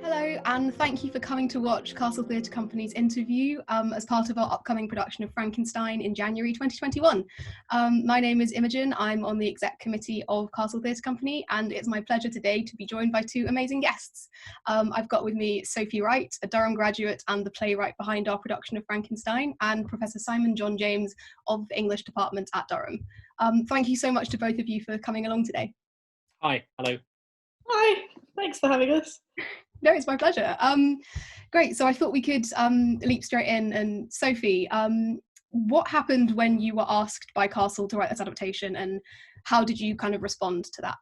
Hello, and thank you for coming to watch Castle Theatre Company's interview as part of our upcoming production of Frankenstein in January 2021. My name is Imogen. I'm on the exec committee of Castle Theatre Company, and it's my pleasure today to be joined by two amazing guests. I've got with me Sophie Wright, a Durham graduate and the playwright behind our production of Frankenstein, and Professor Simon John James of the English department at Durham. Thank you so much to both of you for coming along today. Hi, hello. Hi, thanks for having us. No, it's my pleasure. Great, so I thought we could leap straight in. And Sophie, what happened when you were asked by Castle to write this adaptation, and how did you kind of respond to that?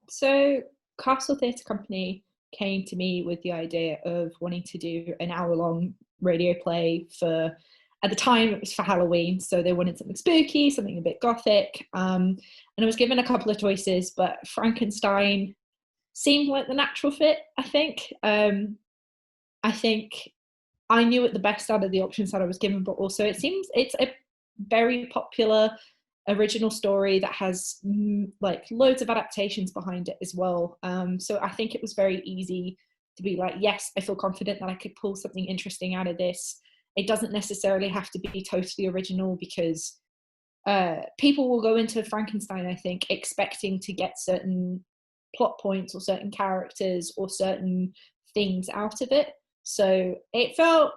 So Castle Theatre Company came to me with the idea of wanting to do an hour-long radio play for, at the time it was for Halloween, so they wanted something spooky, something a bit gothic, and I was given a couple of choices, but Frankenstein seemed like the natural fit, I think. I think I knew it the best out of the options that I was given, but also it's a very popular original story that has like loads of adaptations behind it as well. So I think it was very easy to be like, yes, I feel confident that I could pull something interesting out of this. It doesn't necessarily have to be totally original, because people will go into Frankenstein, I think, expecting to get certain plot points or certain characters or certain things out of it. So it felt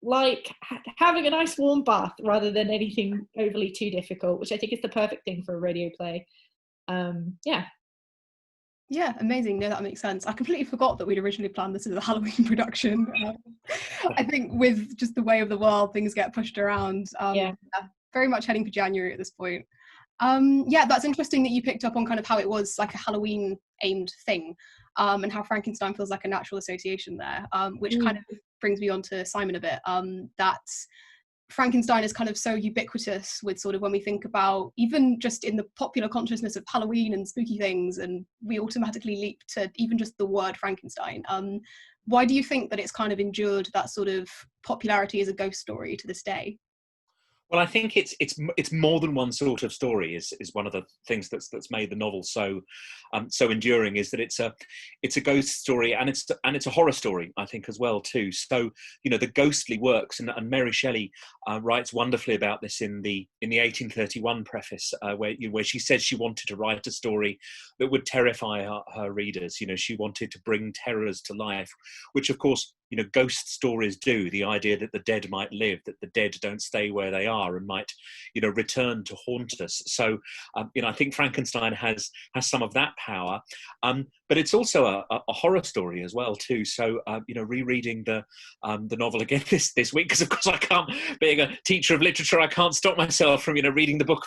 like having a nice warm bath rather than anything overly too difficult, which I think is the perfect thing for a radio play. Yeah, amazing. No, that makes sense. I completely forgot that we'd originally planned this as a Halloween production. I think with just the way of the world, things get pushed around. Very much heading for January at this point. Yeah, that's interesting that you picked up on kind of how it was like a Halloween aimed thing, and how Frankenstein feels like a natural association there, which kind of brings me on to Simon a bit, that Frankenstein is kind of so ubiquitous with sort of when we think about even just in the popular consciousness of Halloween and spooky things, and we automatically leap to even just the word Frankenstein. Why do you think that it's kind of endured that sort of popularity as a ghost story to this day? Well, I think it's more than one sort of story. Is one of the things that's made the novel so enduring, is that it's a ghost story, and it's a horror story, I think, as well too. So the ghostly works, and Mary Shelley writes wonderfully about this in the 1831 preface, where she says she wanted to write a story that would terrify her readers. She wanted to bring terrors to life, which of course ghost stories do. The idea that the dead might live, that the dead don't stay where they are and might return to haunt us. So I think Frankenstein has some of that power, but it's also a horror story as well too. So rereading the novel again this week, because of course I can't, being a teacher of literature, I can't stop myself from reading the book,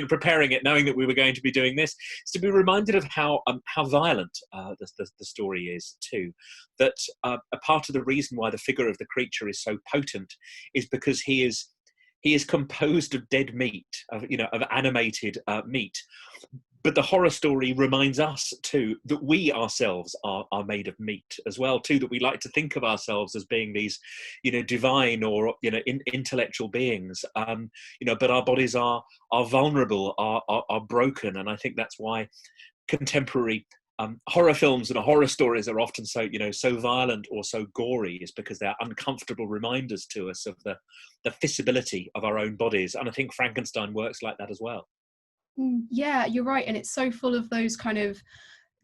preparing it, knowing that we were going to be doing this, is to be reminded of how violent the story is too. That a part of the reason why the figure of the creature is so potent is because he is composed of dead meat, of animated meat. But the horror story reminds us too that we ourselves are made of meat as well too, that we like to think of ourselves as being these divine or intellectual beings, but our bodies are vulnerable, are broken. And I think that's why contemporary horror films and horror stories are often so so violent or so gory, is because they're uncomfortable reminders to us of the fissibility of our own bodies. And I think Frankenstein works like that as well. Yeah, you're right, and it's so full of those kind of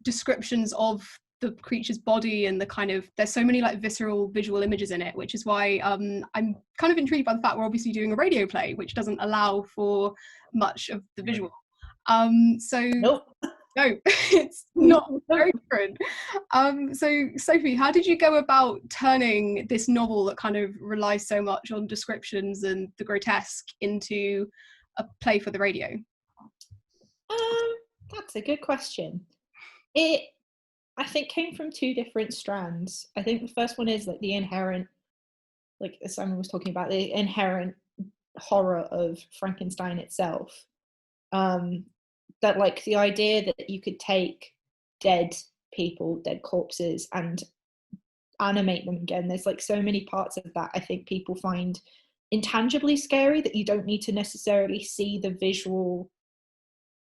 descriptions of the creature's body, and the kind of, there's so many like visceral visual images in it, which is why I'm kind of intrigued by the fact we're obviously doing a radio play which doesn't allow for much of the visual. Nope. No, it's not very different. So Sophie, how did you go about turning this novel that kind of relies so much on descriptions and the grotesque into a play for the radio? That's a good question. I think came from two different strands. I think the first one is like the inherent, like Simon was talking about, the inherent horror of Frankenstein itself. That like the idea that you could take dead people, dead corpses, and animate them again. There's like so many parts of that I think people find intangibly scary, that you don't need to necessarily see the visual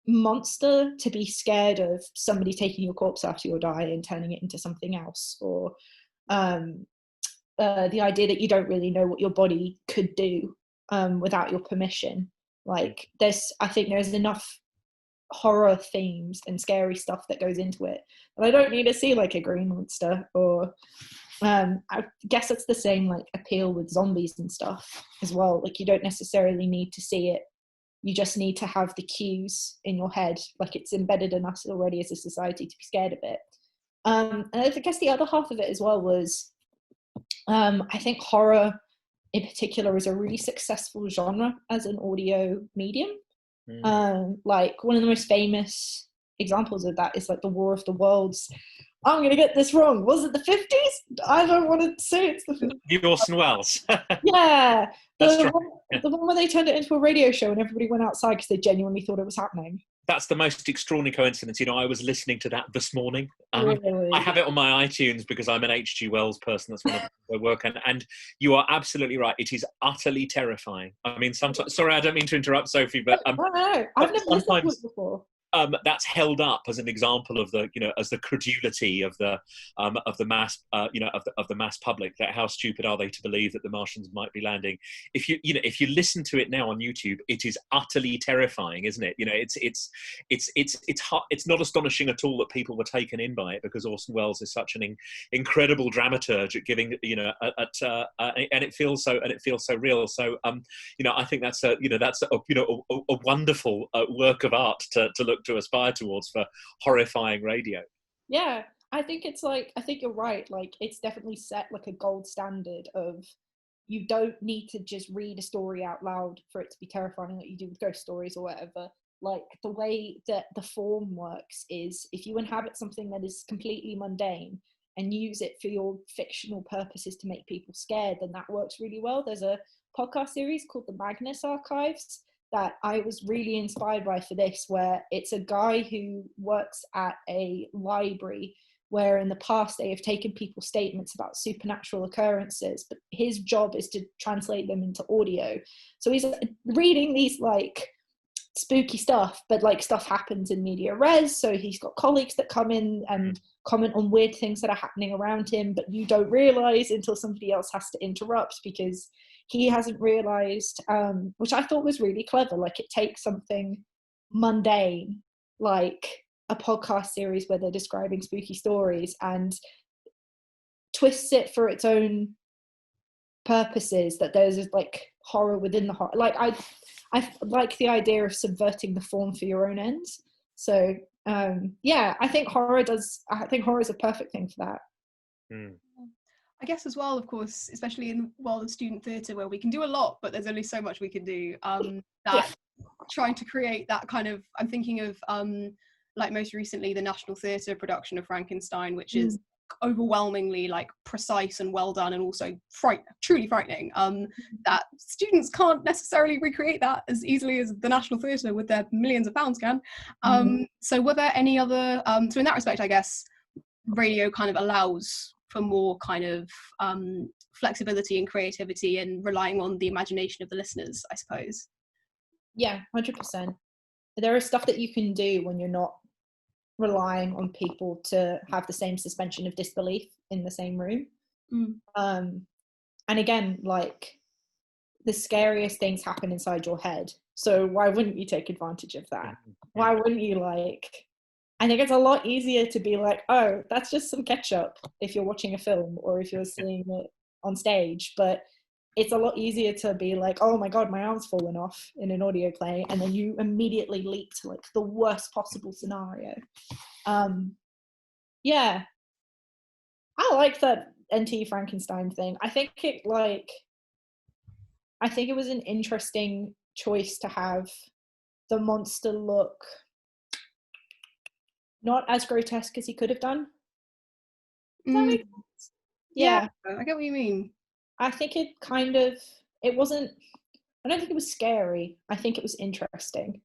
monster to be scared of somebody taking your corpse after you die and turning it into something else, or the idea that you don't really know what your body could do without your permission. Like I think there's enough horror themes and scary stuff that goes into it, but I don't need to see like a green monster. Or I guess it's the same like appeal with zombies and stuff as well. Like you don't necessarily need to see it, you just need to have the cues in your head, like it's embedded in us already as a society to be scared of it. And I guess the other half of it as well was I think horror in particular is a really successful genre as an audio medium. Like one of the most famous examples of that is like the War of the Worlds. I'm going to get this wrong. Was it the 50s? I don't want to say it's the 50s. The Orson Welles. Yeah. The one where they turned it into a radio show and everybody went outside because they genuinely thought it was happening. That's the most extraordinary coincidence. You know, I was listening to that this morning. Really? I have it on my iTunes because I'm an H.G. Wells person. That's one of my work. And you are absolutely right. It is utterly terrifying. I mean, sometimes, sorry, I don't mean to interrupt, Sophie, but no. I've never listened to it before. That's held up as an example of the, you know, as the credulity of the mass, you know, of the mass public. That how stupid are they to believe that the Martians might be landing? If you listen to it now on YouTube, it is utterly terrifying, isn't it? You know, it's not astonishing at all that people were taken in by it, because Orson Welles is such an incredible dramaturge at giving, you know, and it feels so real. So, you know, I think that's a wonderful work of art to look to aspire towards for horrifying radio. Yeah, I think you're right. Like, it's definitely set like a gold standard of, you don't need to just read a story out loud for it to be terrifying, like you do with ghost stories or whatever. Like, the way that the form works is, if you inhabit something that is completely mundane and use it for your fictional purposes to make people scared, then that works really well. There's a podcast series called The Magnus Archives that I was really inspired by for this, where it's a guy who works at a library where in the past they have taken people's statements about supernatural occurrences, but his job is to translate them into audio. So he's reading these like spooky stuff, but like stuff happens in media res, so he's got colleagues that come in and comment on weird things that are happening around him, but you don't realize until somebody else has to interrupt because he hasn't realized, which I thought was really clever. Like, it takes something mundane like a podcast series where they're describing spooky stories and twists it for its own purposes, that there's like horror within the horror. Like, I like the idea of subverting the form for your own ends. So yeah, I think horror is a perfect thing for that. I guess as well, of course, especially in the world of student theatre, where we can do a lot, but there's only so much we can do. Trying to create that kind of, I'm thinking of like most recently the National Theatre production of Frankenstein, which is overwhelmingly like precise and well done, and also truly frightening. That students can't necessarily recreate that as easily as the National Theatre with their millions of pounds can. So were there any other, so in that respect, I guess radio kind of allows for more kind of flexibility and creativity and relying on the imagination of the listeners, I suppose. Yeah, 100%. There is stuff that you can do when you're not relying on people to have the same suspension of disbelief in the same room. And again, like, the scariest things happen inside your head, so why wouldn't you take advantage of that? Why wouldn't you, like, I think it's a lot easier to be like, oh, that's just some ketchup if you're watching a film or if you're seeing it on stage, but it's a lot easier to be like, oh my god, my arm's fallen off in an audio play, and then you immediately leap to like the worst possible scenario. Yeah, I like that NT Frankenstein thing. I think it was an interesting choice to have the monster look not as grotesque as he could have done. Does that make sense? Yeah, I get what you mean. I think it wasn't, I don't think it was scary. I think it was interesting.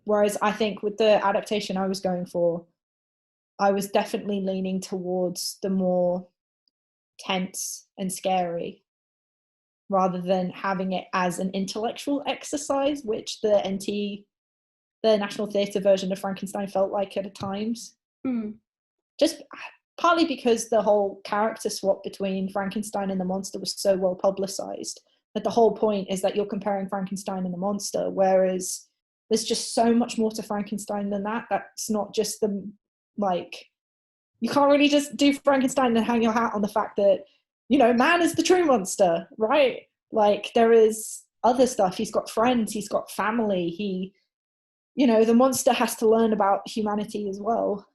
Whereas I think with the adaptation I was going for, I was definitely leaning towards the more tense and scary, rather than having it as an intellectual exercise, which the the National Theatre version of Frankenstein felt like at times. Just partly because the whole character swap between Frankenstein and the monster was so well publicized that the whole point is that you're comparing Frankenstein and the monster, whereas there's just so much more to Frankenstein than that. That's not just the, like, you can't really just do Frankenstein and hang your hat on the fact that, you know, man is the true monster, right? Like, there is other stuff. He's got friends, he's got family, he, you know, the monster has to learn about humanity as well.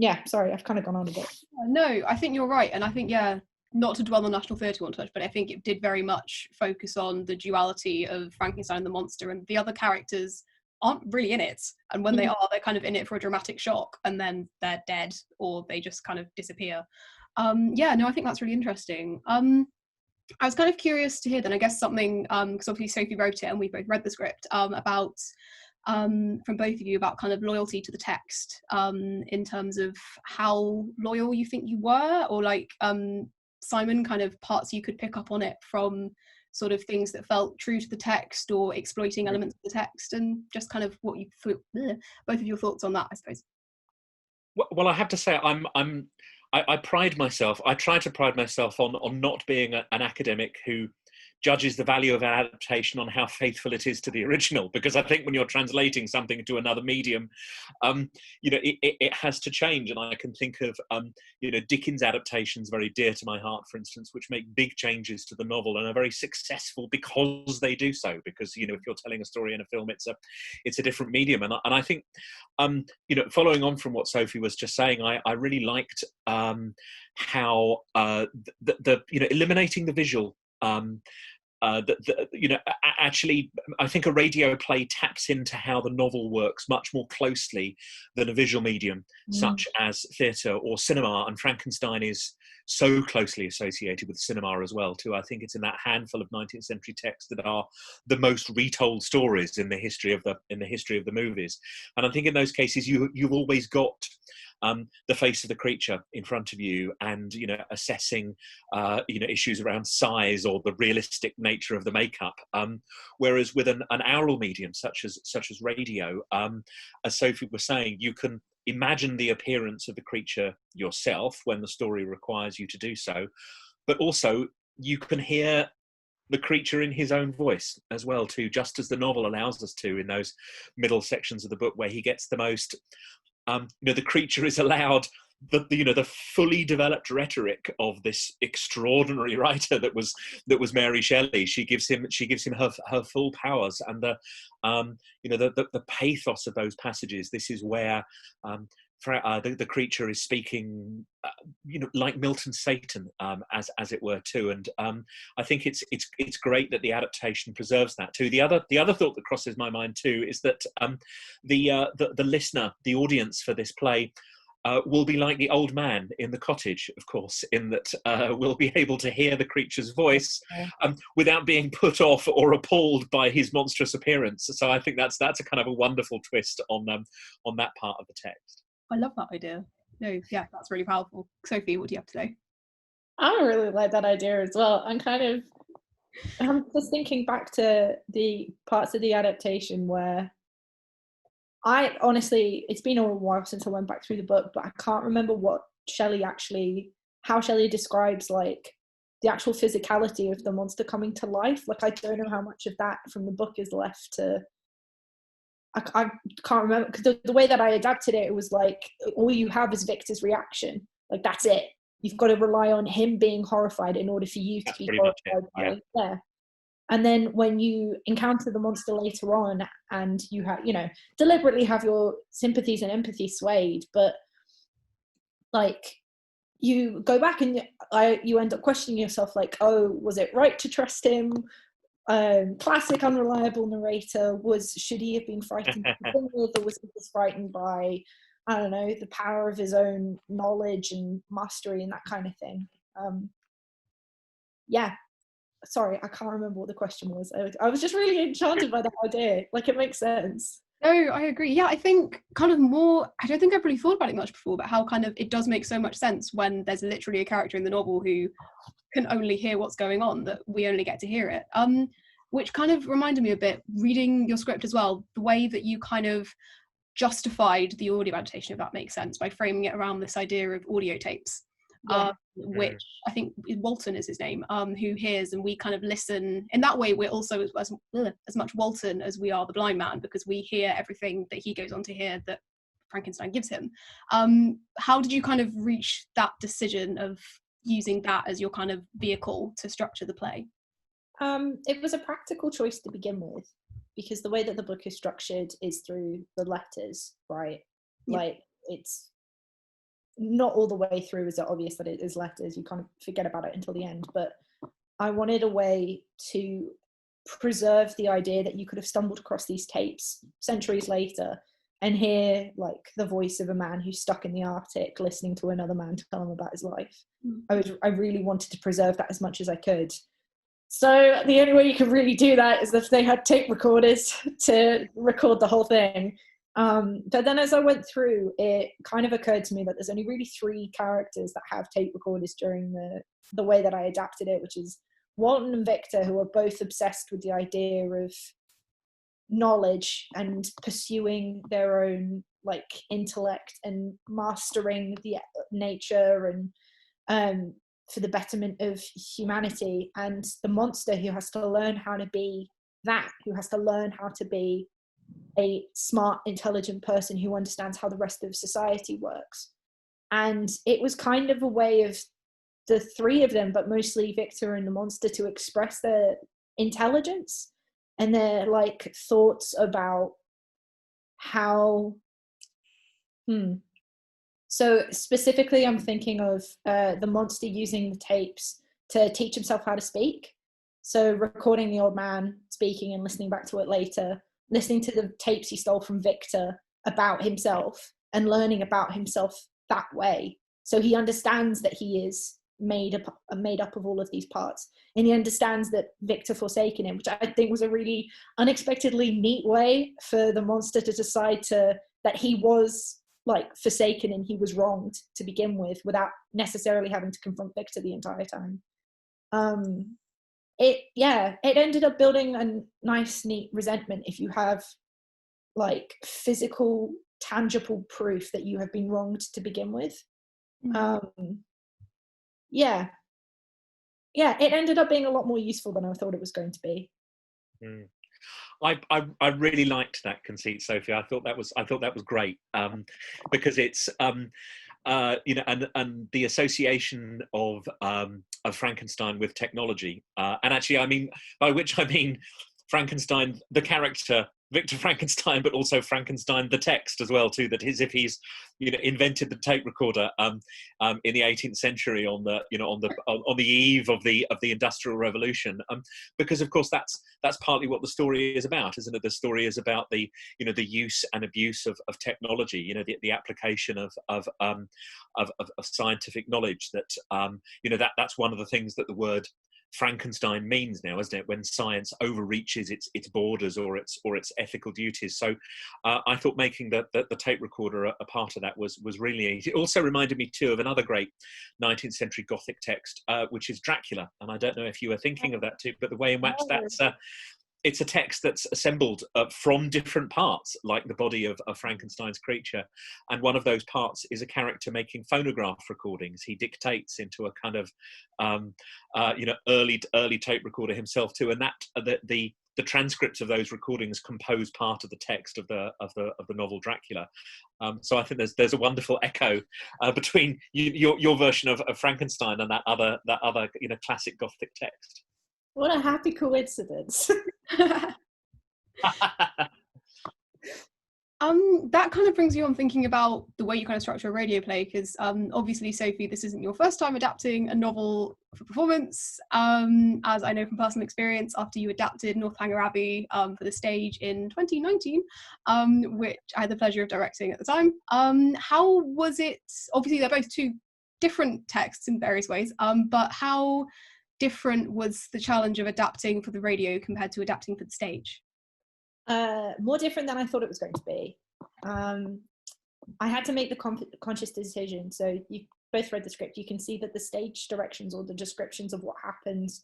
Yeah, sorry, I've kind of gone on a bit. No, I think you're right. And I think, yeah, not to dwell on National Theatre one touch, but I think it did very much focus on the duality of Frankenstein and the monster, and the other characters aren't really in it. And when they are, they're kind of in it for a dramatic shock, and then they're dead or they just kind of disappear. Yeah, no, I think that's really interesting. I was kind of curious to hear then, I guess something, because obviously Sophie wrote it and we both read the script, about from both of you about kind of loyalty to the text, in terms of how loyal you think you were, or like Simon, kind of parts you could pick up on it from sort of things that felt true to the text or exploiting elements of the text, and just kind of what you thought, both of your thoughts on that, I suppose. Well, I have to say, I pride myself. I try to pride myself on not being an academic who judges the value of an adaptation on how faithful it is to the original, because I think when you're translating something to another medium, you know, it has to change. And I can think of, you know, Dickens adaptations, very dear to my heart, for instance, which make big changes to the novel and are very successful because they do so. Because, you know, if you're telling a story in a film, it's a different medium. And I think, you know, following on from what Sophie was just saying, I really liked how the you know, eliminating the visual. You know, actually, I think a radio play taps into how the novel works much more closely than a visual medium, such as theatre or cinema. And Frankenstein is so closely associated with cinema as well, too. I think it's in that handful of 19th century texts that are the most retold stories in the history of the movies. And I think in those cases, you've always got the face of the creature in front of you, and, you know, assessing you know, issues around size or the realistic nature of the makeup, whereas with an aural medium such as radio, as Sophie was saying, you can imagine the appearance of the creature yourself when the story requires you to do so, but also you can hear the creature in his own voice as well too, just as the novel allows us to in those middle sections of the book where he gets the most you know, the creature is allowed the fully developed rhetoric of this extraordinary writer that was Mary Shelley. She gives him her full powers, and you know, the pathos of those passages. This is where the creature is speaking, you know, like Milton's Satan, as it were too. And I think it's great that the adaptation preserves that too. The other thought that crosses my mind too is that the listener, the audience for this play, will be like the old man in the cottage, of course, in that we'll be able to hear the creature's voice without being put off or appalled by his monstrous appearance. So I think that's a kind of a wonderful twist on that part of the text. I love that idea. No, yeah, that's really powerful. Sophie, what do you have to say? I really like that idea as well. I'm just thinking back to the parts of the adaptation where I honestly, it's been a while since I went back through the book, but I can't remember how Shelley describes like the actual physicality of the monster coming to life. Like, I don't know how much of that from the book is left to, I can't remember, because the way that I adapted it, it was like, all you have is Victor's reaction. Like, that's it. You've got to rely on him being horrified in order for you to be horrified by it. Yeah. And then when you encounter the monster later on, and you have, you know, deliberately have your sympathies and empathy swayed, but like, you go back and you end up questioning yourself, like, oh, was it right to trust him? Classic unreliable narrator. Should he have been frightened to begin with, or was he just frightened by, I don't know, the power of his own knowledge and mastery and that kind of thing? Yeah. Sorry, I can't remember what the question was. I was just really enchanted by that idea. Like, it makes sense. No, I agree. Yeah, I think kind of more, I don't think I've really thought about it much before, but how kind of it does make so much sense when there's literally a character in the novel who can only hear what's going on, that we only get to hear it. which kind of reminded me a bit, reading your script as well, the way that you kind of justified the audio adaptation, if that makes sense, by framing it around this idea of audio tapes. Which I think Walton is his name, who hears, and we kind of listen. In that way, we're also as much Walton as we are the blind man, because we hear everything that he goes on to hear that Frankenstein gives him. How did you kind of reach that decision of using that as your kind of vehicle to structure the play? It was a practical choice to begin with, because the way that the book is structured is through the letters, right? Yep. Like, it's not all the way through is it obvious that it is letters. You kind of forget about it until the end, but I wanted a way to preserve the idea that you could have stumbled across these tapes centuries later and hear like the voice of a man who's stuck in the Arctic listening to another man tell him about his life. I really wanted to preserve that as much as I could. So the only way you could really do that is if they had tape recorders to record the whole thing. But then as I went through, it kind of occurred to me that there's only really 3 characters that have tape recorders during the way that I adapted it, which is Walton and Victor, who are both obsessed with the idea of knowledge and pursuing their own like intellect and mastering the nature and for the betterment of humanity, and the monster who has to learn how to be that, who has to learn how to be a smart, intelligent person who understands how the rest of society works. And it was kind of a way of the 3 of them, but mostly Victor and the monster, to express their intelligence and their like thoughts about how So specifically I'm thinking of the monster using the tapes to teach himself how to speak. So recording the old man speaking and listening back to it later, listening to the tapes he stole from Victor about himself and learning about himself that way. So he understands that he is made up of all of these parts, and he understands that Victor forsaken him, which I think was a really unexpectedly neat way for the monster to decide that he was like forsaken and he was wronged to begin with, without necessarily having to confront Victor the entire time. It ended up building a nice, neat resentment if you have like physical, tangible proof that you have been wronged to begin with. It ended up being a lot more useful than I thought it was going to be. I really liked that conceit, Sophie. I thought that was great, because it's and the association of Frankenstein with technology, and actually, I mean, by which I mean Frankenstein, the character Victor Frankenstein, but also Frankenstein the text as well too. That is, if he's invented the tape recorder in the 18th century on the eve of the Industrial Revolution, because of course that's partly what the story is about, isn't it? The story is about the use and abuse of technology, the application of scientific knowledge. That that's one of the things that the word Frankenstein means now, isn't it? When science overreaches its borders or its ethical duties. So I thought making the tape recorder a part of that was really neat. It also reminded me too of another great 19th century Gothic text, which is Dracula. And I don't know if you were thinking of that too, but the way in which it's a text that's assembled from different parts, like the body of Frankenstein's creature. And one of those parts is a character making phonograph recordings. He dictates into a kind of, early tape recorder himself too. And that the transcripts of those recordings compose part of the text of the novel Dracula. So I think there's a wonderful echo between your version of Frankenstein and that other classic Gothic text. What a happy coincidence. That kind of brings you on thinking about the way you kind of structure a radio play, because obviously, Sophie, this isn't your first time adapting a novel for performance, as I know from personal experience after you adapted Northanger Abbey for the stage in 2019, which I had the pleasure of directing at the time. How was it? Obviously, they're both 2 different texts in various ways, but how different was the challenge of adapting for the radio compared to adapting for the stage? More different than I thought it was going to be. I had to make the conscious decision. So you both read the script. You can see that the stage directions or the descriptions of what happens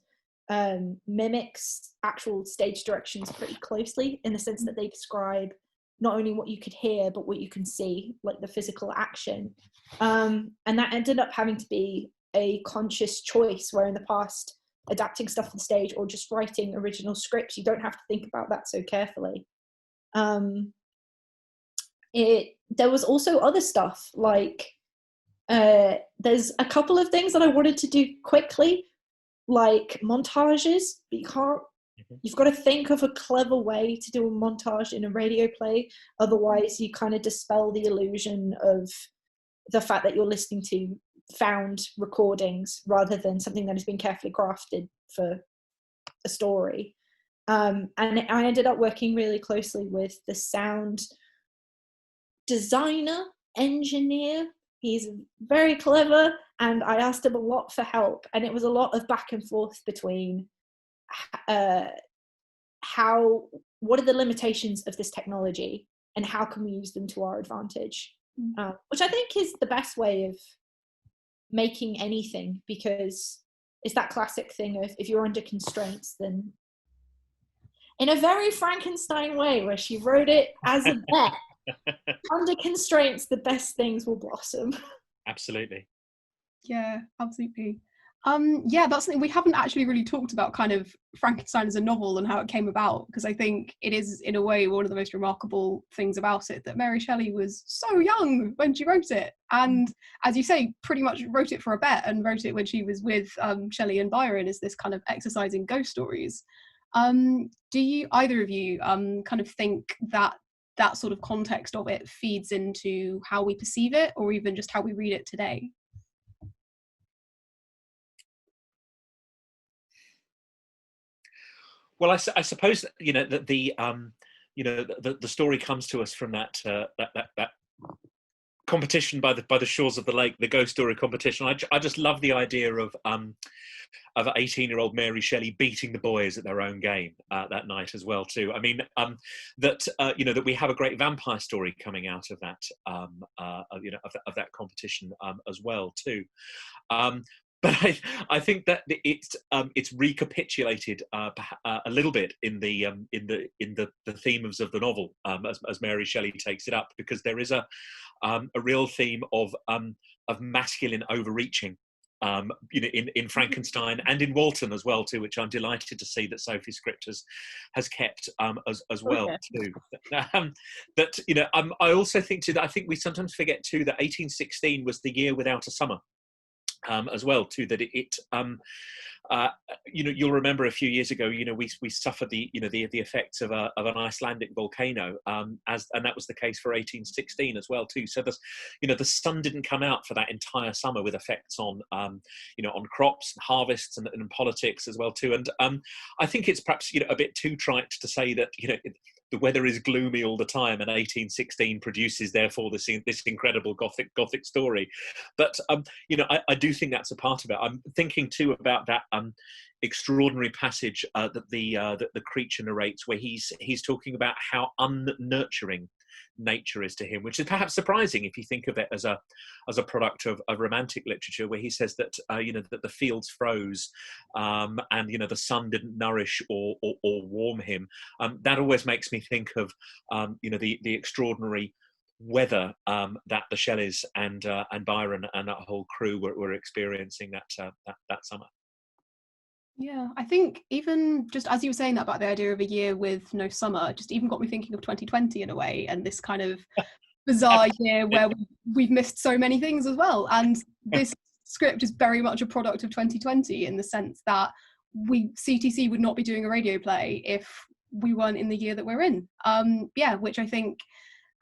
mimics actual stage directions pretty closely, in the sense that they describe not only what you could hear but what you can see, like the physical action, and that ended up having to be a conscious choice, where in the past, adapting stuff for the stage or just writing original scripts, you don't have to think about that so carefully. There was also other stuff, like there's a couple of things that I wanted to do quickly, like montages, but you can't. You've got to think of a clever way to do a montage in a radio play, otherwise you kind of dispel the illusion of the fact that you're listening to found recordings rather than something that has been carefully crafted for a story. And I ended up working really closely with the sound designer, engineer. He's very clever, and I asked him a lot for help, and it was a lot of back and forth between what are the limitations of this technology and how can we use them to our advantage, which I think is the best way of making anything, because it's that classic thing of, if you're under constraints, then in a very Frankenstein way, where she wrote it as a bet, under constraints the best things will blossom. Absolutely. Yeah, absolutely. Yeah, that's something we haven't actually really talked about, kind of Frankenstein as a novel and how it came about, because I think it is, in a way, one of the most remarkable things about it, that Mary Shelley was so young when she wrote it, and as you say, pretty much wrote it for a bet, and wrote it when she was with Shelley and Byron, as this kind of exercise in ghost stories. Do you, either of you, kind of think that that sort of context of it feeds into how we perceive it, or even just how we read it today? Well, I suppose that, that the story comes to us from that competition by the shores of the lake, the ghost story competition. I just love the idea of 18-year-old Mary Shelley beating the boys at their own game that night as well too. I mean, that we have a great vampire story coming out of that of that competition as well too. But I think that it's recapitulated a little bit in the themes of the novel as Mary Shelley takes it up, because there is a real theme of masculine overreaching, in Frankenstein and in Walton as well too, which I'm delighted to see that Sophie's script has kept as well too. I also think too that I think we sometimes forget too that 1816 was the year without a summer. As well too, that you'll remember a few years ago, we suffered the effects of an Icelandic volcano, and that was the case for 1816 as well too. So the sun didn't come out for that entire summer, with effects on on crops and harvests and politics as well too. And I think it's perhaps a bit too trite to say that the weather is gloomy all the time, and 1816 produces therefore this incredible Gothic story. But I do think that's a part of it. I'm thinking too about that extraordinary passage that the creature narrates, where he's talking about how unnurturing nature is to him, which is perhaps surprising if you think of it as a product of romantic literature, where he says that that the fields froze, and the sun didn't nourish or warm him. That always makes me think of the extraordinary weather that the Shelleys and Byron and that whole crew were experiencing that summer. Yeah, I think even just as you were saying that about the idea of a year with no summer, just even got me thinking of 2020 in a way, and this kind of bizarre year where we've missed so many things as well. And this script is very much a product of 2020, in the sense that CTC would not be doing a radio play if we weren't in the year that we're in. Which I think,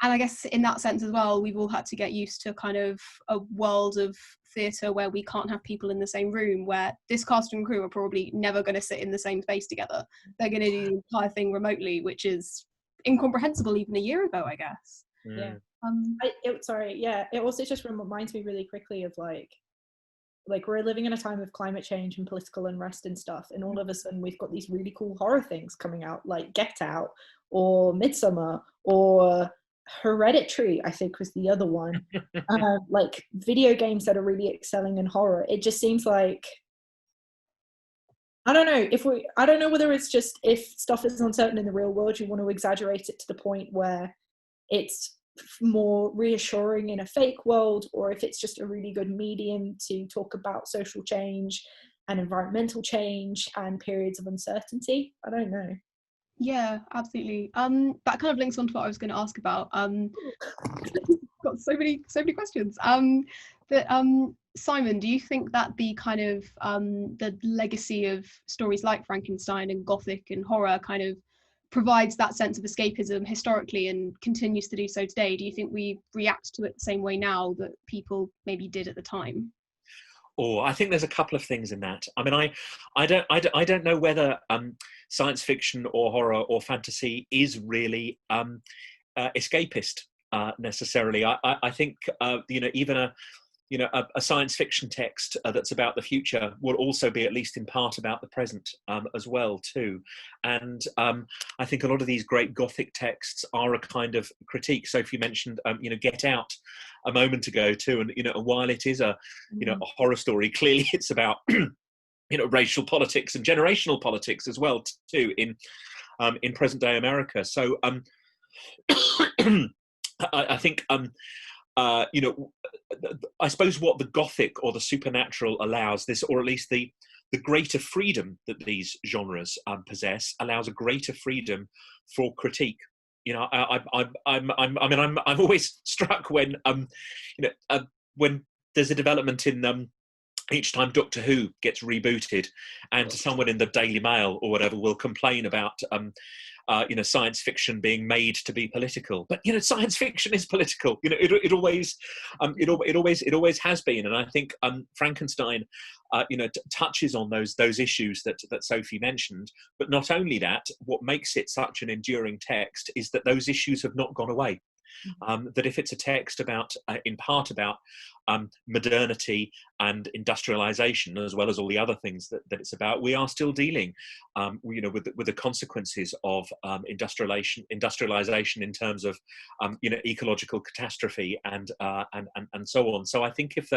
and I guess in that sense as well, we've all had to get used to kind of a world of theatre where we can't have people in the same room, where this cast and crew are probably never going to sit in the same space together. They're going to do the entire thing remotely, which is incomprehensible even a year ago, I guess. Yeah. It also just reminds me really quickly of like we're living in a time of climate change and political unrest and stuff, and all of a sudden we've got these really cool horror things coming out, like Get Out or Midsummer or Hereditary, I think was the other one. Like video games that are really excelling in horror. It just seems like I don't know I don't know whether it's just, if stuff is uncertain in the real world, you want to exaggerate it to the point where it's more reassuring in a fake world, or if it's just a really good medium to talk about social change and environmental change and periods of uncertainty. I don't know. Yeah, absolutely. That kind of links on to what I was going to ask about. Got so many questions. But Simon, do you think that the kind of the legacy of stories like Frankenstein and Gothic and horror kind of provides that sense of escapism historically and continues to do so today? Do you think we react to it the same way now that people maybe did at the time? Or I think there's a couple of things in that. I mean, I don't know whether science fiction or horror or fantasy is really escapist necessarily. I think even a science fiction text that's about the future will also be at least in part about the present as well too. And I think a lot of these great Gothic texts are a kind of critique. Sophie mentioned Get Out a moment ago too, and while it is a a horror story, clearly it's about racial politics and generational politics as well too in present day America. So I think I suppose what the Gothic or the supernatural allows this, or at least the greater freedom that these genres possess, allows a greater freedom for critique. I'm always struck when when there's a development in each time Doctor Who gets rebooted, and someone in the Daily Mail or whatever will complain about science fiction being made to be political. But science fiction is political. It always has been. And I think Frankenstein touches on those issues that Sophie mentioned. But not only that, what makes it such an enduring text is that those issues have not gone away. That if it's a text about, in part about modernity and industrialization, as well as all the other things that it's about, we are still dealing, with the consequences of industrialization in terms of, ecological catastrophe and so on. So I think if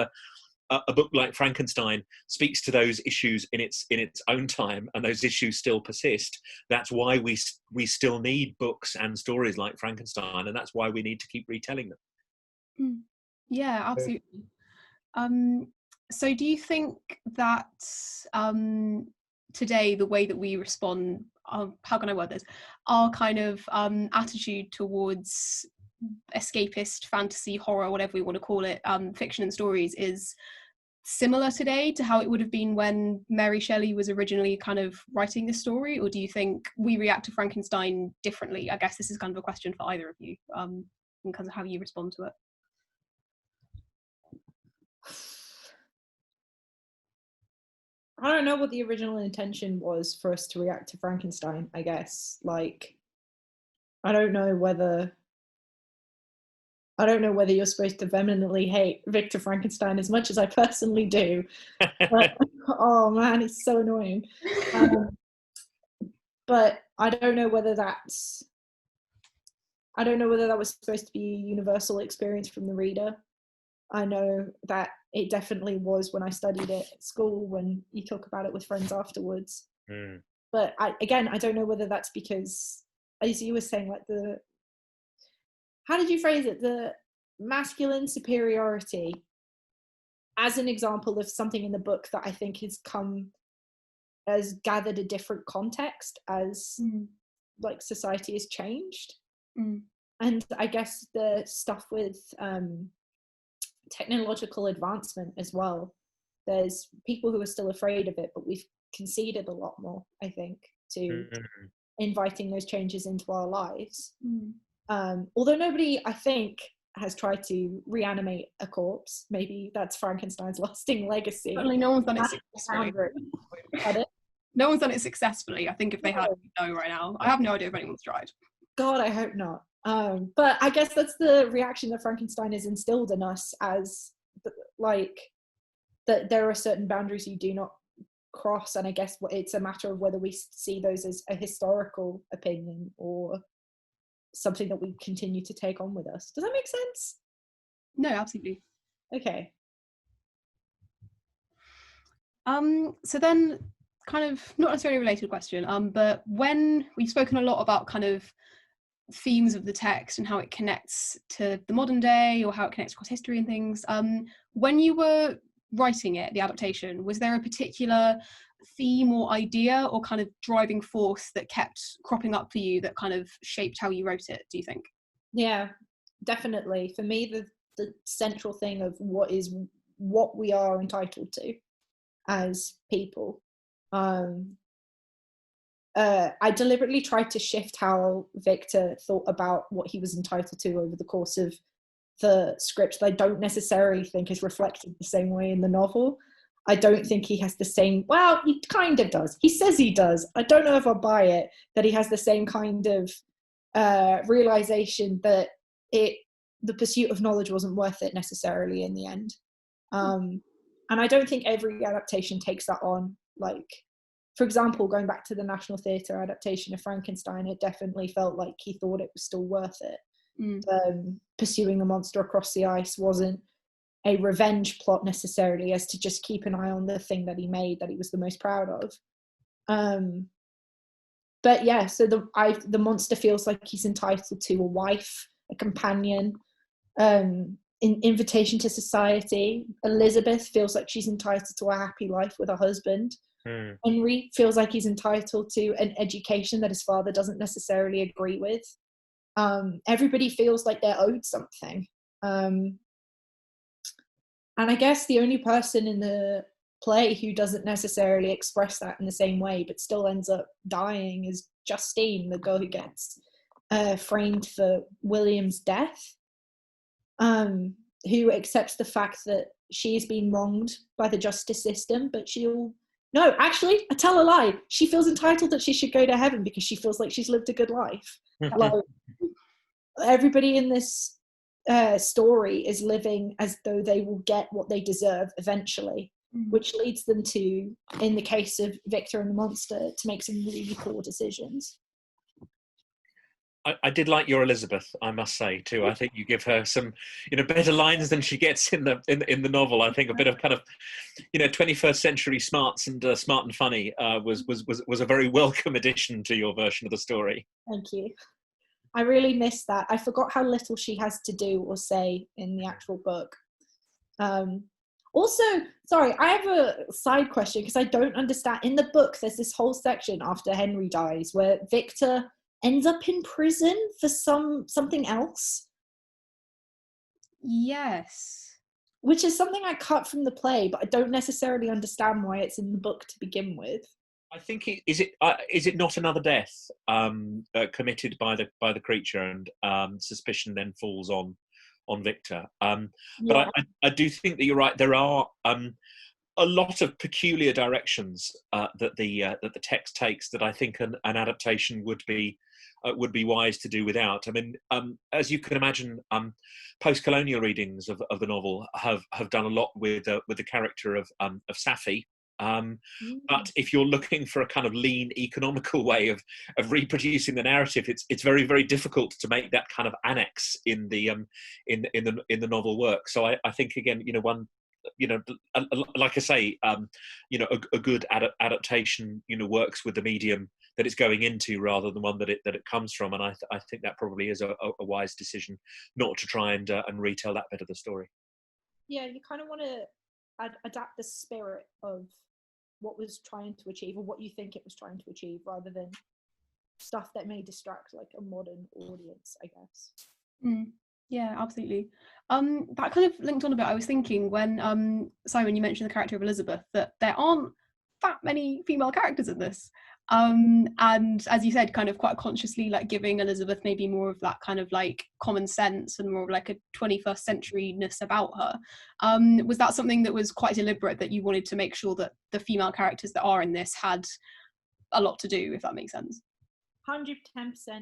a book like Frankenstein speaks to those issues in its own time, and those issues still persist, that's why we still need books and stories like Frankenstein, and that's why we need to keep retelling them. Yeah, absolutely. So do you think that today the way that we respond, how can I word this, our kind of attitude towards escapist fantasy, horror, whatever we want to call it, fiction and stories is similar today to how it would have been when Mary Shelley was originally kind of writing this story? Or do you think we react to Frankenstein differently? I guess this is kind of a question for either of you, in terms of how you respond to it. I don't know what the original intention was for us to react to Frankenstein, I guess. Like, I don't know whether you're supposed to vehemently hate Victor Frankenstein as much as I personally do. But, oh man, it's so annoying. But I don't know whether that was supposed to be a universal experience from the reader. I know that it definitely was when I studied it at school, when you talk about it with friends afterwards. But I don't know whether that's because, as you were saying, like how did you phrase it? The masculine superiority as an example of something in the book that I think has gathered a different context as like society has changed. And I guess the stuff with technological advancement as well, there's people who are still afraid of it, but we've conceded a lot more, I think, to inviting those changes into our lives. Although nobody, I think, has tried to reanimate a corpse. Maybe that's Frankenstein's lasting legacy. Certainly no one's done it successfully. No one's done it successfully. I think if they had, no, right now. I have no idea if anyone's tried. God, I hope not. But I guess that's the reaction that Frankenstein has instilled in us, as like that there are certain boundaries you do not cross, and I guess it's a matter of whether we see those as a historical opinion or something that we continue to take on with us. Does that make sense? No, absolutely. Okay. So then, kind of not necessarily a related question, but when we've spoken a lot about kind of themes of the text and how it connects to the modern day or how it connects across history and things, when you were writing it, the adaptation, was there a particular theme or idea or kind of driving force that kept cropping up for you that kind of shaped how you wrote it, do you think? Yeah, definitely. For me, the central thing of what we are entitled to as people. I deliberately tried to shift how Victor thought about what he was entitled to over the course of the script that I don't necessarily think is reflected the same way in the novel. I don't think he has the same, well, he kind of does. He says he does. I don't know if I'll buy it, that he has the same kind of realization that the pursuit of knowledge wasn't worth it necessarily in the end. And I don't think every adaptation takes that on. Like, for example, going back to the National Theatre adaptation of Frankenstein, it definitely felt like he thought it was still worth it. Pursuing a monster across the ice wasn't a revenge plot necessarily, as to just keep an eye on the thing that he made that he was the most proud of. But yeah, so the monster feels like he's entitled to a wife, a companion, an invitation to society. Elizabeth feels like she's entitled to a happy life with her husband. Henry feels like he's entitled to an education that his father doesn't necessarily agree with. Everybody feels like they're owed something. And I guess the only person in the play who doesn't necessarily express that in the same way but still ends up dying is Justine, the girl who gets framed for William's death, who accepts the fact that she's been wronged by the justice system, but no, actually, I tell a lie. She feels entitled that she should go to heaven because she feels like she's lived a good life. Like, everybody in this story is living as though they will get what they deserve eventually, which leads them to, in the case of Victor and the monster, to make some really poor decisions. I did like your Elizabeth, I must say too. I think you give her some, better lines than she gets in the novel. I think a bit of kind of, 21st century smarts and smart and funny was a very welcome addition to your version of the story. Thank you. I really missed that. I forgot how little she has to do or say in the actual book. Also, sorry, I have a side question because I don't understand. In the book, there's this whole section after Henry dies where Victor ends up in prison for something else. Yes. Which is something I cut from the play, but I don't necessarily understand why it's in the book to begin with. I think is it not another death committed by the creature, and suspicion then falls on Victor. But I do think that you're right. There are a lot of peculiar directions that the text takes that I think an adaptation would be wise to do without. I mean, as you can imagine, post-colonial readings of the novel have done a lot with the character of Sophie. But if you're looking for a kind of lean, economical way of reproducing the narrative, it's very, very difficult to make that kind of annex in the novel work. So I think again, one, like I say, a good adaptation, works with the medium that it's going into rather than one that it comes from. And I think that probably is a wise decision, not to try and retell that bit of the story. Yeah, you kind of want to adapt the spirit of what was trying to achieve, or what you think it was trying to achieve, rather than stuff that may distract like a modern audience, I guess. Yeah, absolutely. That kind of linked on a bit. I was thinking when Simon, you mentioned the character of Elizabeth, that there aren't that many female characters in this. And as you said, kind of quite consciously like giving Elizabeth maybe more of that kind of like common sense and more of like a 21st century-ness about her. Was that something that was quite deliberate, that you wanted to make sure that the female characters that are in this had a lot to do, if that makes sense? 110%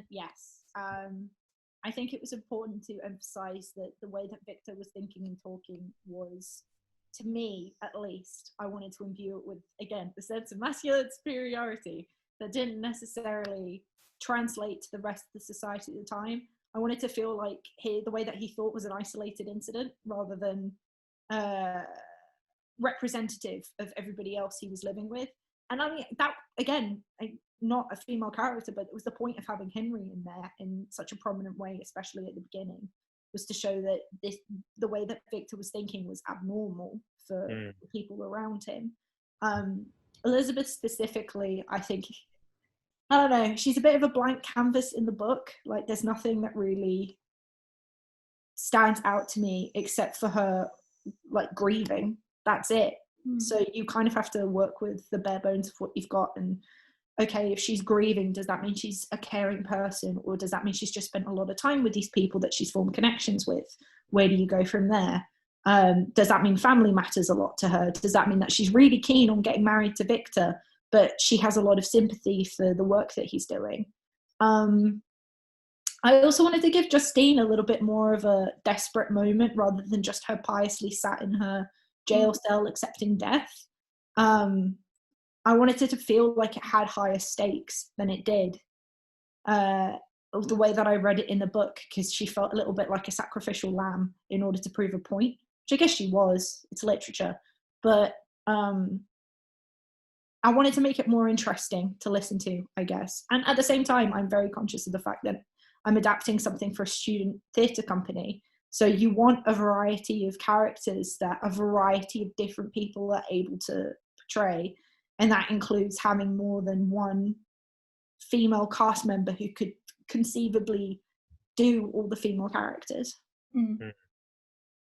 yes. I think it was important to emphasize that the way that Victor was thinking and talking was, to me at least, I wanted to imbue it with, again, the sense of masculine superiority that didn't necessarily translate to the rest of the society at the time. I wanted to feel like the way that he thought was an isolated incident rather than representative of everybody else he was living with. And I mean, that, again, not a female character, but it was the point of having Henry in there in such a prominent way, especially at the beginning, was to show that the way that Victor was thinking was abnormal for the people around him. Elizabeth specifically, I think, I don't know, she's a bit of a blank canvas in the book. Like, there's nothing that really stands out to me except for her, like, grieving. That's it. So you kind of have to work with the bare bones of what you've got. And okay, if she's grieving, does that mean she's a caring person, or does that mean she's just spent a lot of time with these people that she's formed connections with? Where do you go from there? Does that mean family matters a lot to her? Does that mean that she's really keen on getting married to Victor, but she has a lot of sympathy for the work that he's doing? I also wanted to give Justine a little bit more of a desperate moment rather than just her piously sat in her jail cell accepting death. I wanted it to feel like it had higher stakes than it did, the way that I read it in the book, because she felt a little bit like a sacrificial lamb in order to prove a point, which I guess she was. It's literature. But I wanted to make it more interesting to listen to, I guess. And at the same time, I'm very conscious of the fact that I'm adapting something for a student theatre company. So you want a variety of characters that a variety of different people are able to portray. And that includes having more than one female cast member who could conceivably do all the female characters.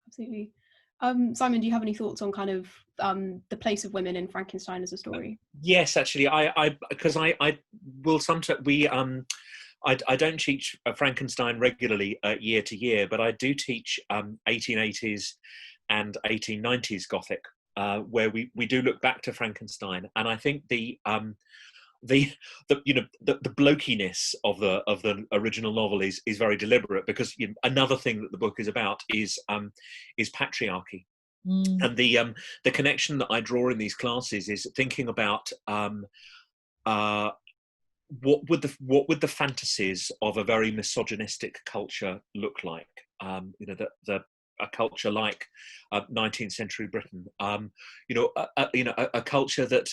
Absolutely. Simon, do you have any thoughts on kind of the place of women in Frankenstein as a story? Yes, actually, I will sometimes I don't teach Frankenstein regularly year to year, but I do teach 1880s and 1890s Gothic, where we do look back to Frankenstein, and I think the blokiness of the original novel is very deliberate, because another thing that the book is about is patriarchy. And the connection that I draw in these classes is thinking about what would the fantasies of a very misogynistic culture look like? A culture like 19th century Britain, a culture that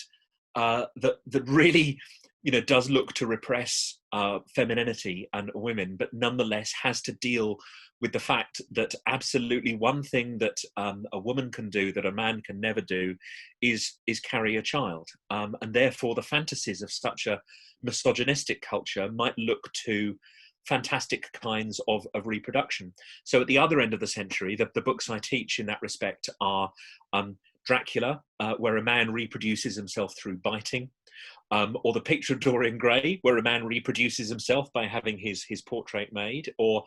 really, does look to repress femininity and women, but nonetheless has to deal with the fact that absolutely one thing that a woman can do that a man can never do is carry a child, and therefore the fantasies of such a misogynistic culture might look to fantastic kinds of reproduction. So at the other end of the century, the books I teach in that respect are Dracula, where a man reproduces himself through biting, or The Picture of Dorian Gray, where a man reproduces himself by having his portrait made, or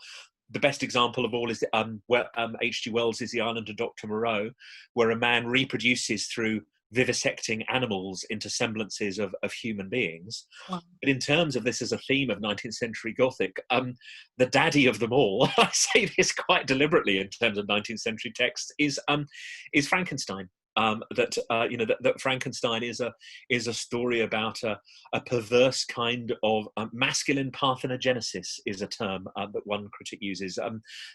the best example of all is where H.G. Wells is The Island of Dr. Moreau, where a man reproduces through vivisecting animals into semblances of human beings. Wow. But in terms of this as a theme of 19th century Gothic, the daddy of them all, I say this quite deliberately in terms of 19th century texts, is Frankenstein. That Frankenstein is a story about a perverse kind of masculine parthenogenesis, is a term that one critic uses.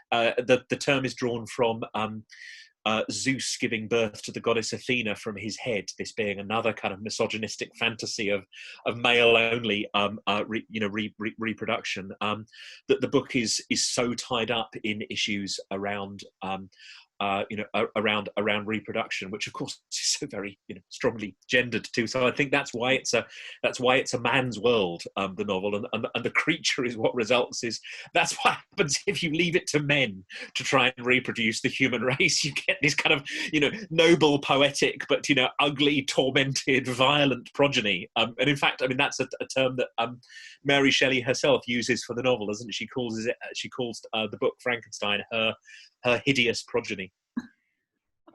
The term is drawn from Zeus giving birth to the goddess Athena from his head, this being another kind of misogynistic fantasy of male only reproduction. That the book is so tied up in issues around around reproduction, which of course is so very strongly gendered too. So I think that's why it's a man's world, the novel, and the creature is what results. That's what happens if you leave it to men to try and reproduce the human race. You get this kind of noble, poetic, but ugly, tormented, violent progeny. And in fact, I mean that's a term that Mary Shelley herself uses for the novel, isn't she? She calls the book Frankenstein her hideous progeny.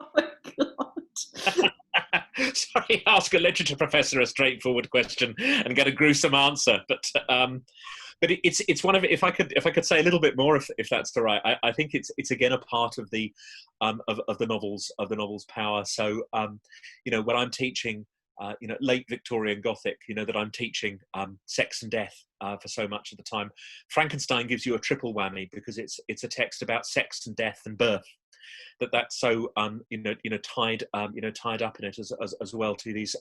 Oh my God. Sorry, ask a literature professor a straightforward question and get a gruesome answer. But it's one of, if I could say a little bit more, if that's all right. I think it's again a part of the of the novel's power. So when I'm teaching late Victorian Gothic, that I'm teaching sex and death for so much of the time, Frankenstein gives you a triple whammy, because it's a text about sex and death and birth. that's so tied up in it as well, to these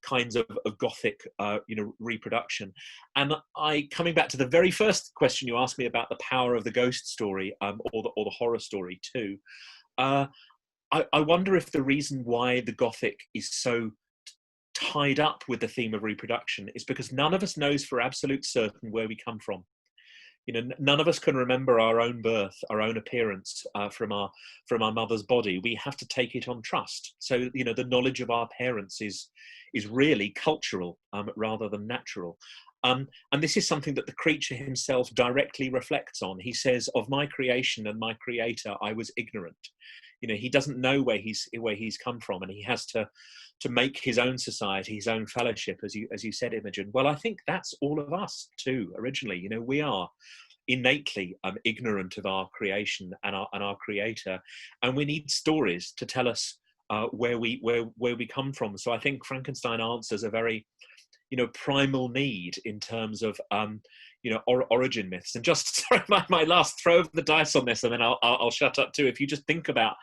kinds of Gothic reproduction. And coming back to the very first question you asked me about the power of the ghost story, or the horror story too. I wonder if the reason why the Gothic is so tied up with the theme of reproduction is because none of us knows for absolute certain where we come from. None of us can remember our own birth, our own appearance from our mother's body. We have to take it on trust. So, the knowledge of our parents is really cultural rather than natural. And this is something that the creature himself directly reflects on. He says, "Of my creation and my creator, I was ignorant." He doesn't know where he's come from, and he has to make his own society, his own fellowship, as you said, Imogen. Well, I think that's all of us too. Originally, we are innately ignorant of our creation and our creator, and we need stories to tell us where we come from. So I think Frankenstein answers a very primal need in terms of origin myths. And just sorry, my last throw of the dice on this, and then I'll shut up too. If you just think about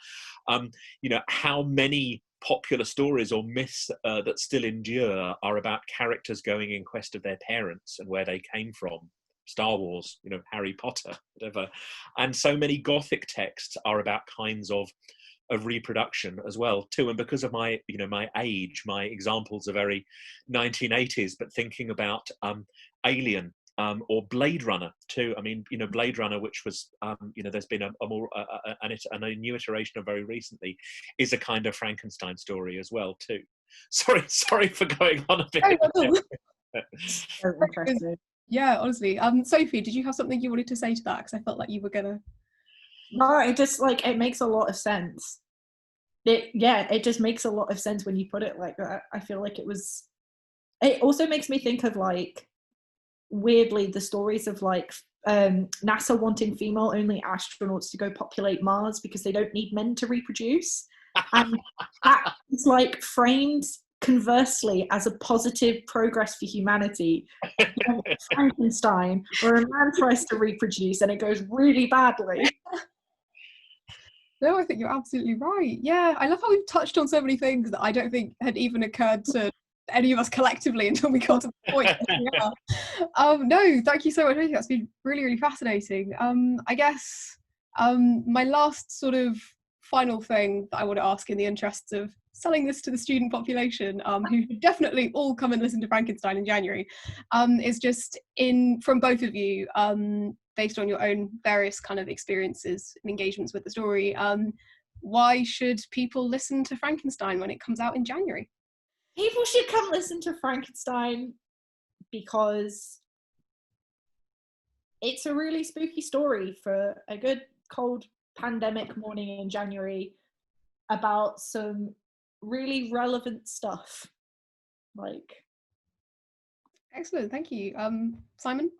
how many popular stories or myths that still endure are about characters going in quest of their parents and where they came from. Star Wars, Harry Potter, whatever. And so many Gothic texts are about kinds of reproduction as well too. And because of my age, my examples are very 1980s, but thinking about Alien or Blade Runner too. I mean, Blade Runner, which was there's been a new iteration of very recently, is a kind of Frankenstein story as well too. Sorry for going on a bit. So impressive. Yeah, honestly. Sophie, did you have something you wanted to say to that? Because I felt like you were gonna. No, it just it makes a lot of sense. It just makes a lot of sense when you put it like that. I feel like it also makes me think of weirdly the stories of NASA wanting female only astronauts to go populate Mars because they don't need men to reproduce. And that is framed conversely as a positive progress for humanity. Frankenstein, where a man tries to reproduce and it goes really badly. No, I think you're absolutely right. Yeah, I love how we've touched on so many things that I don't think had even occurred to any of us collectively until we got to the point. No, thank you so much. That's been really, really fascinating. I guess my last sort of final thing that I want to ask, in the interests of selling this to the student population, who should definitely all come and listen to Frankenstein in January, is just from both of you, based on your own various kind of experiences and engagements with the story, why should people listen to Frankenstein when it comes out in January? People should come listen to Frankenstein because it's a really spooky story for a good cold pandemic morning in January about some really relevant stuff. Excellent, thank you. Simon?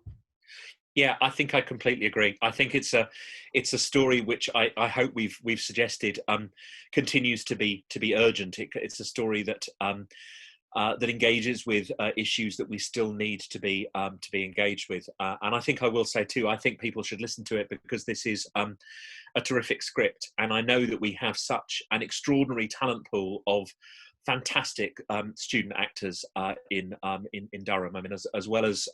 Yeah, I think I completely agree. I think it's a story which I hope we've suggested continues to be urgent. It's a story that that engages with issues that we still need to be engaged with. And I think I will say too, I think people should listen to it because this is a terrific script, and I know that we have such an extraordinary talent pool of fantastic student actors in Durham. I mean, as well as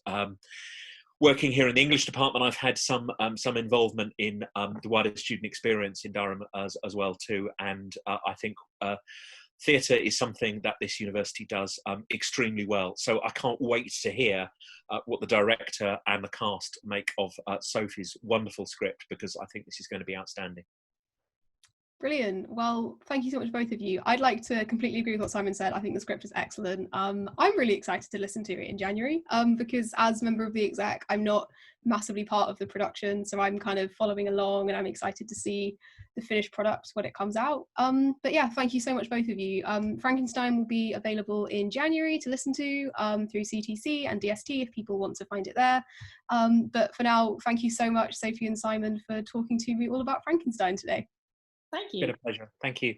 working here in the English department, I've had some involvement in the wider student experience in Durham as well too. And I think theatre is something that this university does extremely well. So I can't wait to hear what the director and the cast make of Sophie's wonderful script, because I think this is going to be outstanding. Brilliant. Well, thank you so much, both of you. I'd like to completely agree with what Simon said. I think the script is excellent. I'm really excited to listen to it in January because as a member of the exec, I'm not massively part of the production, so I'm kind of following along and I'm excited to see the finished product when it comes out. But yeah, thank you so much, both of you. Frankenstein will be available in January to listen to through CTC and DST if people want to find it there. But for now, thank you so much, Sophie and Simon, for talking to me all about Frankenstein today. Thank you. It's been a pleasure. Thank you.